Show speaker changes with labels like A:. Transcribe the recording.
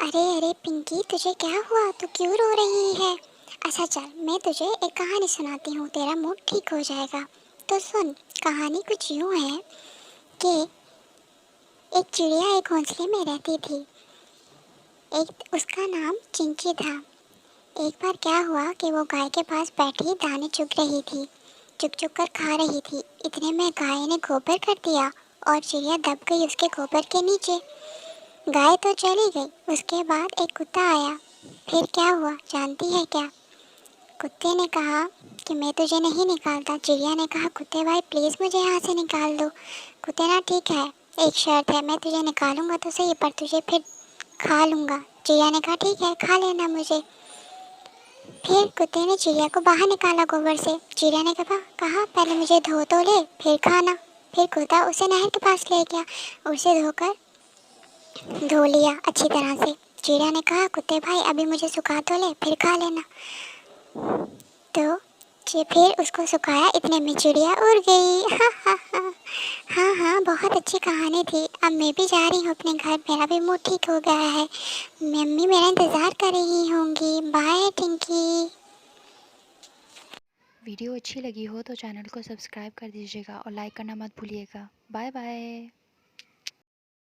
A: अरे अरे पिंकी, तुझे क्या हुआ? तू क्यों रो रही है? अच्छा चल, मैं तुझे एक कहानी सुनाती हूँ, तेरा मूड ठीक हो जाएगा। तो सुन, कहानी कुछ यूँ है कि एक चिड़िया एक घोंसले में रहती थी। एक उसका नाम चिंकी था। एक बार क्या हुआ कि वो गाय के पास बैठी दाने चुग रही थी, चुग चुग कर खा रही थी। इतने में गाय ने गोबर कर दिया और चिड़िया दब गई उसके गोबर के नीचे। गाय तो चली गई, उसके बाद एक कुत्ता आया। फिर क्या हुआ जानती है क्या? कुत्ते ने कहा कि मैं तुझे नहीं निकालता। चिड़िया ने कहा, कुत्ते भाई प्लीज़ मुझे यहाँ से निकाल दो। कुत्ते ना, ठीक है, एक शर्त है, मैं तुझे निकालूंगा तो सही, पर तुझे फिर खा लूँगा। चिड़िया ने कहा, ठीक है, खा लेना मुझे। फिर कुत्ते ने चिड़िया को बाहर निकाला गोबर से। चिड़िया ने कहा पहले मुझे धो तो ले, फिर खाना। फिर कुत्ता उसे नहर के पास ले गया, उसे धो लिया अच्छी तरह से। चिड़िया ने कहा, कुत्ते भाई अभी मुझे सुखा तो ले, फिर खा लेना। तो फिर उसको सुखाया, इतने में चिड़िया उड़ गई। हाँ हाँ हाँ। हाँ हाँ, बहुत अच्छी कहानी थी। अब मैं भी जा रही हूँ अपने घर, मेरा भी मूड ठीक हो गया है। मम्मी मेरा इंतज़ार कर रही होंगी। बाय टिंकी।
B: वीडियो अच्छी लगी हो तो चैनल को सब्सक्राइब कर दीजिएगा और लाइक करना मत भूलिएगा। Bye bye.